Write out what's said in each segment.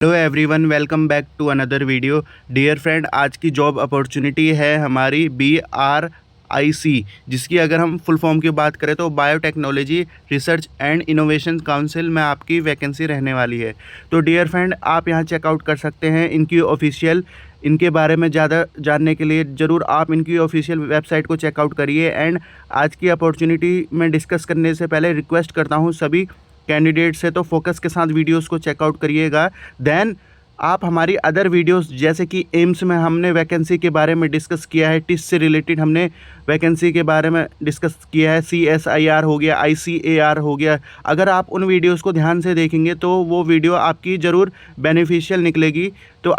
Hello everyone, welcome back to another video. Dear friend, आज की job opportunity है हमारी BRIC, जिसकी अगर हम फुल फॉर्म की बात करें तो biotechnology research and innovation council में आपकी वैकेंसी रहने वाली है। तो डियर फ्रेंड, आप यहां चेकआउट कर सकते हैं इनकी ऑफिशियल, इनके बारे में ज़्यादा जानने के लिए ज़रूर आप इनकी ऑफिशियल वेबसाइट को चेकआउट करिए। एंड आज की अपॉर्चुनिटी में डिस्कस करने से पहले रिक्वेस्ट करता हूं सभी कैंडिडेट से, तो फोकस के साथ वीडियोस को चेकआउट करिएगा। देन आप हमारी अदर वीडियोस, जैसे कि एम्स में हमने वैकेंसी के बारे में डिस्कस किया है, टिस से रिलेटेड हमने वैकेंसी के बारे में डिस्कस किया है, CSIR हो गया, ICAR हो गया। अगर आप उन वीडियोस को ध्यान से देखेंगे तो वो वीडियो आपकी ज़रूर बेनिफिशियल निकलेगी। तो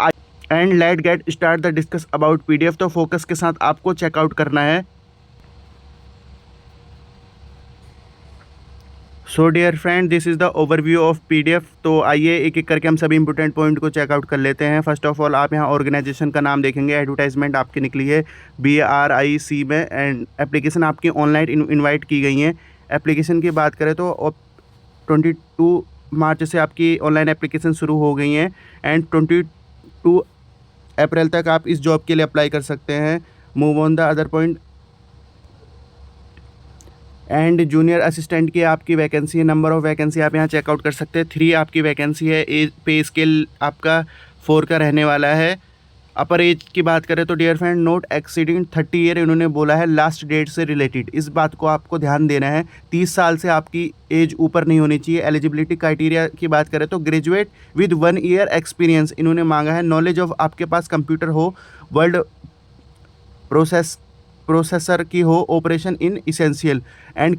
and let get start the discuss about PDF। तो फोकस के साथ आपको चेकआउट करना है। So dear friend, this is the overview of PDF। तो आइए एक एक करके हम सभी इंपॉर्टेंट पॉइंट को चेकआउट कर लेते हैं। फर्स्ट ऑफ ऑल, आप यहाँ ऑर्गेनाइजेशन का नाम देखेंगे, एडवर्टाइजमेंट आपकी निकली है BRIC में, एंड एप्लीकेशन आपकी ऑनलाइन इनवाइट की गई हैं। एप्लीकेशन की बात करें तो 22 मार्च से आपकी ऑनलाइन एप्लीकेशन शुरू हो गई हैं एंड 22 अप्रैल तक आप इस जॉब के लिए अप्लाई कर सकते हैं। Move on the other point. And junior assistant की आपकी वैकेंसी है। नंबर ऑफ़ वैकेंसी आप यहाँ चेकआउट कर सकते हैं, 3 आपकी वैकेंसी है। एज पे स्केल आपका 4 का रहने वाला है। अपर एज की बात करें तो dear friend, not exceeding 30 year इन्होंने बोला है लास्ट डेट से रिलेटेड। इस बात को आपको ध्यान देना है, 30 साल से आपकी एज ऊपर नहीं होनी चाहिए। एलिजिबिलिटी क्राइटेरिया की बात करें तो ग्रेजुएट विद 1 ईयर एक्सपीरियंस इन्होंने मांगा है। नॉलेज ऑफ आपके पास कंप्यूटर हो, वर्ड प्रोसेसर की हो, operation in essential. And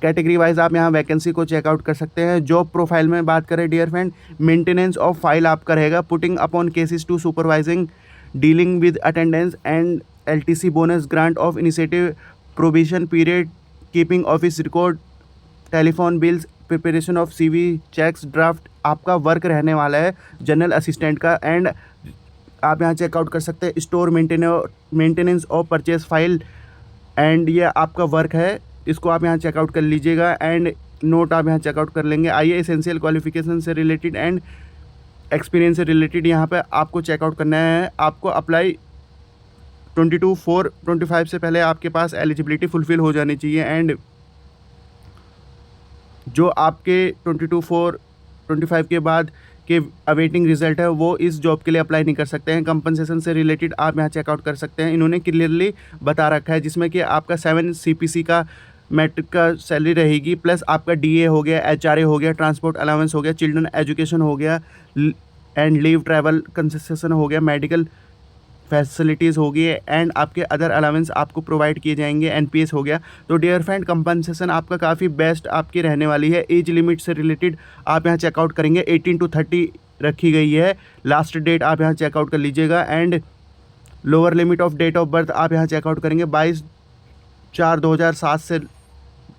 category wise आप यहाँ वैकेंसी को चेकआउट कर सकते हैं। जॉब प्रोफाइल में बात करें dear friend, maintenance of file आपका रहेगा, putting upon cases to supervising, dealing with attendance and LTC bonus, grant of initiative, provision period, keeping office record, telephone bills, preparation of CV, checks, draft आपका work रहने वाला है general assistant का। And आप यहाँ check out कर सकते हैं store maintenance of purchase file, and ये आपका वर्क है, इसको आप यहाँ चेकआउट कर लीजिएगा। एंड नोट आप यहाँ चेकआउट कर लेंगे। आइए एसेंशियल क्वालिफिकेशन से रिलेटेड एंड एक्सपीरियंस से रिलेटेड यहाँ पे आपको चेकआउट करना है। आपको अप्लाई 22/4/25 से पहले आपके पास एलिजिबिलिटी फुलफिल हो जानी चाहिए। एंड जो आपके 22/4/25 के बाद के अवेटिंग रिजल्ट है वो इस जॉब के लिए अप्लाई नहीं कर सकते हैं। कंपनसेशन से रिलेटेड आप यहाँ चेकआउट कर सकते हैं, इन्होंने क्लियरली बता रखा है, जिसमें कि आपका 7 CPC का मैट्रिक का सैलरी रहेगी, प्लस आपका DA हो गया, HRA हो गया, ट्रांसपोर्ट अलाउंस हो गया, चिल्ड्रन एजुकेशन हो गया, एंड लीव ट्रैवल कंसेशन हो गया, मेडिकल फैसिलिटीज़ होगी, एंड आपके अदर अलाउंस आपको प्रोवाइड किए जाएंगे, NPS हो गया। तो डियर फ्रेंड, कंपनसेशन आपका काफ़ी बेस्ट आपकी रहने वाली है। एज लिमिट से रिलेटेड आप यहाँ चेकआउट करेंगे, 18 to 30 रखी गई है। लास्ट डेट आप यहाँ चेकआउट कर लीजिएगा। And lower limit of date of birth आप यहाँ चेकआउट करेंगे, 22/4/2007 से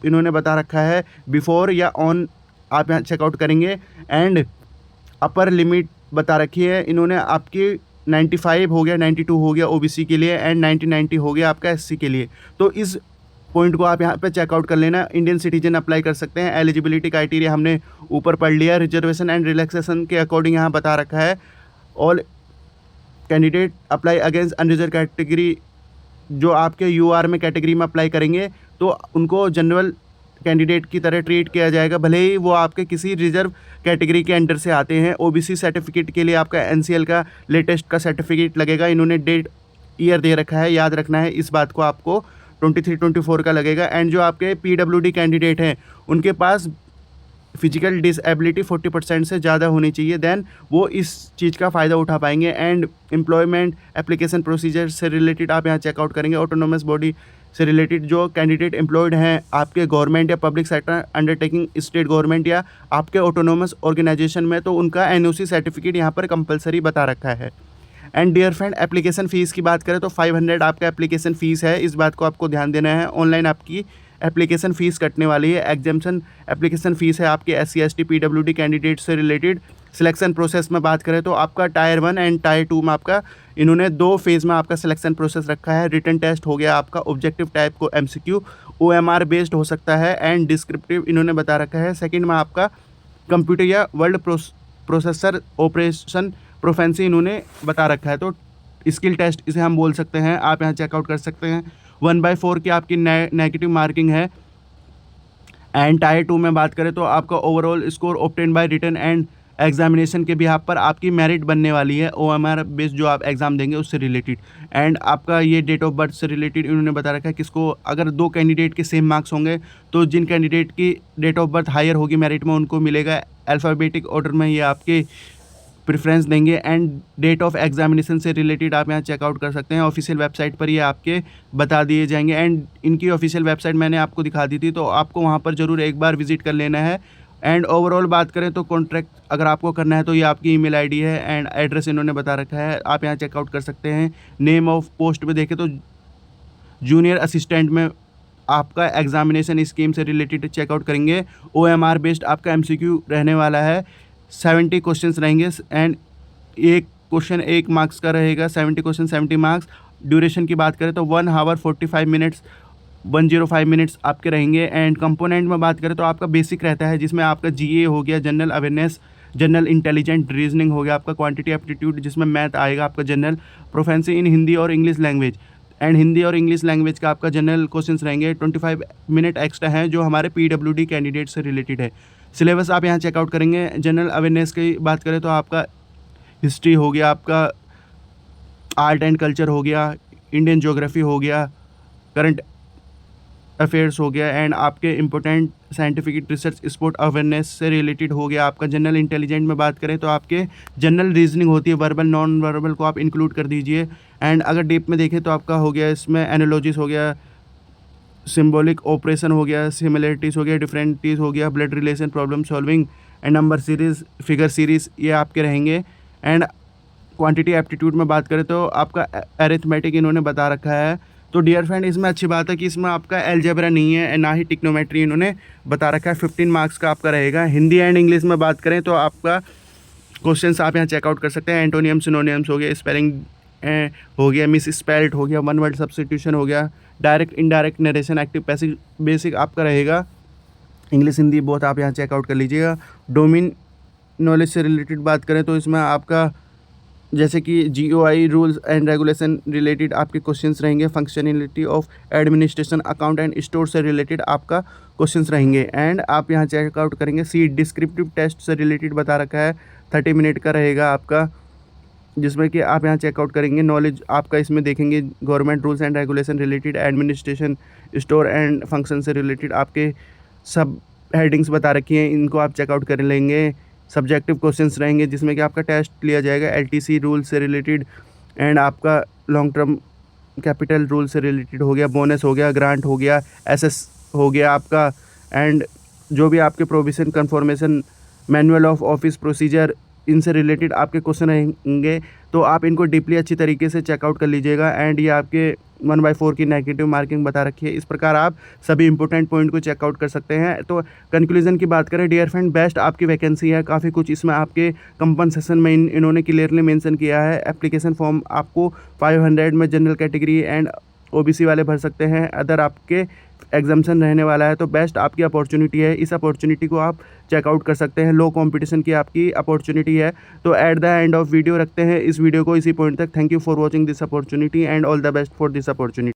इन्होंने बता रखा है, बिफोर या ऑन आप यहाँ चेकआउट करेंगे। एंड अपर लिमिट बता रखी है इन्होंने आपकी 95 हो गया, 92 हो गया OBC के लिए, एंड 90 हो गया आपका SC के लिए। तो इस पॉइंट को आप यहाँ पे चेकआउट कर लेना। इंडियन सिटीजन अप्लाई कर सकते हैं। एलिजिबिलिटी क्राइटेरिया हमने ऊपर पढ़ लिया। रिजर्वेशन एंड रिलैक्सेशन के अकॉर्डिंग यहाँ बता रखा है, all candidate apply against unreserve category. जो आपके UR में कैटेगरी में अप्लाई करेंगे तो उनको जनरल कैंडिडेट की तरह ट्रीट किया जाएगा, भले ही वो आपके किसी रिजर्व कैटेगरी के अंडर से आते हैं। OBC सर्टिफिकेट के लिए आपका NCL का लेटेस्ट का सर्टिफिकेट लगेगा। इन्होंने डेट ईयर दे रखा है, याद रखना है इस बात को, आपको 23-24 का लगेगा। एंड जो आपके PWD कैंडिडेट हैं उनके पास फिजिकल डिसेबिलिटी 40% से ज़्यादा होनी चाहिए, देन वो इस चीज़ का फ़ायदा उठा पाएंगे। एंड एम्प्लॉयमेंट एप्लीकेशन प्रोसीजर से रिलेटेड आप यहाँ चेकआउट करेंगे। ऑटोनोमस बॉडी से रिलेटेड जो कैंडिडेट एम्प्लॉयड हैं आपके गवर्नमेंट या public sector undertaking, state government या आपके ऑटोनोमस ऑर्गेनाइजेशन में, तो उनका NOC सर्टिफिकेट यहाँ पर कंपलसरी बता रखा है। And dear friend, application fees की बात करें तो 500 आपका एप्लीकेशन फ़ीस है, इस बात को आपको ध्यान देना है। ऑनलाइन आपकी एप्लीकेशन फ़ीस कटने वाली है। एग्जाम्शन एप्लीकेशन फ़ीस है आपके SC ST PWD कैंडिडेट से रिलेटेड। सिलेक्शन प्रोसेस में बात करें तो आपका Tier 1 एंड Tier 2 में आपका इन्होंने 2 फेज़ में आपका सिलेक्शन प्रोसेस रखा है। रिटन टेस्ट हो गया आपका, ऑब्जेक्टिव टाइप को MCQ, OMR बेस्ड हो सकता है, एंड डिस्क्रिप्टिव इन्होंने बता रखा है। सेकंड में आपका कंप्यूटर या वर्ड प्रोसेसर ऑपरेशन प्रोफेंसी इन्होंने बता रखा है। तो स्किल टेस्ट इसे हम बोल सकते हैं, आप यहाँ चेकआउट कर सकते हैं। 1/4 की आपकी नेगेटिव मार्किंग है। एंड टायर 2 में बात करें तो आपका overall score obtain by written and examination के बिहाफ पर आपकी मेरिट बनने वाली है, OMR बेस्ड जो आप एग्ज़ाम देंगे उससे रिलेटेड। एंड आपका ये डेट ऑफ बर्थ से रिलेटेड इन्होंने बता रखा है किसको, अगर 2 कैंडिडेट के सेम मार्क्स होंगे तो जिन कैंडिडेट की डेट ऑफ बर्थ हायर होगी मेरिट में उनको मिलेगा। अल्फ़ाबेटिक ऑर्डर में ये आपके प्रेफरेंस देंगे। एंड डेट ऑफ एग्जामिनेशन से रिलेटेड आप यहाँ चेकआउट कर सकते हैं, ऑफिशियल वेबसाइट पर ये आपके बता दिए जाएंगे। एंड इनकी ऑफिशियल वेबसाइट मैंने आपको दिखा दी थी, तो आपको वहाँ पर ज़रूर एक बार विजिट कर लेना है। एंड ओवरऑल बात करें तो कॉन्ट्रैक्ट अगर आपको करना है तो ये आपकी ईमेल आईडी है एंड एड्रेस इन्होंने बता रखा है, आप यहाँ चेकआउट कर सकते हैं। नेम ऑफ पोस्ट में देखें तो जूनियर असिस्टेंट में आपका एग्जामिनेशन स्कीम से रिलेटेड चेकआउट करेंगे। OMR बेस्ड आपका MCQ रहने वाला है, 70 क्वेश्चंस रहेंगे एंड एक क्वेश्चन 1 मार्क्स का रहेगा, 70 क्वेश्चन 70 मार्क्स। ड्यूरेशन की बात करें तो 1 आवर 45 मिनट्स 105 मिनट्स आपके रहेंगे। एंड कंपोनेंट में बात करें तो आपका बेसिक रहता है जिसमें आपका GA हो गया, general awareness, general intelligent reasoning हो गया, आपका क्वांटिटी एप्टीट्यूड जिसमें मैथ आएगा, आपका जनरल प्रोफेंसी इन हिंदी और इंग्लिश लैंग्वेज। एंड हिंदी और इंग्लिश लैंग्वेज का आपका जनरल क्वेश्चंस रहेंगे। 25 मिनट एक्स्ट्रा हैं जो हमारे PWD कैंडिडेट से रिलेटेड है। सिलेबस आप यहाँ चेकआउट करेंगे। जनरल अवेयरनेस की बात करें तो आपका हिस्ट्री हो गया, आपका आर्ट एंड कल्चर हो गया, इंडियन ज्योग्राफी हो गया, करंट अफेयर्स हो गया एंड आपके important scientific research sport awareness से रिलेटेड हो गया। आपका जनरल इंटेलिजेंट में बात करें तो आपके जनरल रीजनिंग होती है, वर्बल नॉन वर्बल को आप इंक्लूड कर दीजिए। एंड अगर डीप में देखें तो आपका हो गया इसमें एनालॉजीज हो गया, सिंबॉलिक ऑपरेशन हो गया, सिमिलरिटीज़ हो गया, डिफरेंटिज़ हो गया, blood relation, problem solving and number series, figure series ये आपके रहेंगे। एंड क्वांटिटी एप्टीट्यूड में बात करें तो आपका अरिथमेटिक इन्होंने बता रखा है। तो डियर फ्रेंड इसमें अच्छी बात है कि इसमें आपका अलजेब्रा नहीं है, ना ही टिक्नोमेट्री इन्होंने बता रखा है। 15 मार्क्स का आपका रहेगा। हिंदी एंड इंग्लिश में बात करें तो आपका क्वेश्चंस आप यहाँ चेकआउट कर सकते हैं। एंटोनियम सिनोनियम्स हो गया, स्पेलिंग हो गया, मिस स्पेल्ड हो गया, वन वर्ड सब्स्टिट्यूशन हो गया, direct indirect narration, active passive basic आपका रहेगा। इंग्लिश हिंदी बहुत आप यहाँ चेकआउट कर लीजिएगा। डोमेन नॉलेज से रिलेटेड बात करें तो इसमें आपका जैसे कि GOI rules and regulation related आपके क्वेश्चंस रहेंगे। Functionality of administration, account and store से रिलेटेड आपका क्वेश्चंस रहेंगे। एंड आप यहाँ चेकआउट करेंगे। सी डिस्क्रिप्टिव टेस्ट से रिलेटेड बता रखा है, 30 मिनट का रहेगा आपका, जिसमें कि आप यहाँ चेकआउट करेंगे। नॉलेज आपका इसमें देखेंगे government rules and regulation related, administration, store and function से रिलेटेड आपके सब हेडिंग्स बता रखी हैं, इनको आप चेकआउट कर लेंगे। सब्जेक्टिव क्वेश्चंस रहेंगे जिसमें कि आपका टेस्ट लिया जाएगा LTC रूल से रिलेटेड एंड आपका लॉन्ग टर्म कैपिटल रूल से रिलेटेड हो गया, बोनस हो गया, ग्रांट हो गया, SS हो गया आपका। एंड जो भी आपके provision confirmation, manual of office procedure, इनसे रिलेटेड आपके क्वेश्चन रहेंगे। तो आप इनको डीपली अच्छी तरीके से चेकआउट कर लीजिएगा। एंड ये आपके 1/4 की नेगेटिव मार्किंग बता रखी है। इस प्रकार आप सभी इंपॉर्टेंट पॉइंट को चेकआउट कर सकते हैं। तो कंक्लूजन की बात करें डियर फ्रेंड, बेस्ट आपकी वैकेंसी है, काफ़ी कुछ इसमें आपके कंपनसेशन में इन्होंने क्लियरली मेंशन किया है। एप्लीकेशन फॉर्म आपको 500 में जनरल कैटेगरी एंड OBC वाले भर सकते हैं, अदर आपके एग्जाम्शन रहने वाला है। तो बेस्ट आपकी अपॉर्चुनिटी है, इस अपॉर्चुनिटी को आप चेकआउट कर सकते हैं। लो कंपटीशन की आपकी अपॉर्चुनिटी है। तो at the end of video रखते हैं इस वीडियो को इसी पॉइंट तक। Thank you for watching this opportunity and all the best for this opportunity.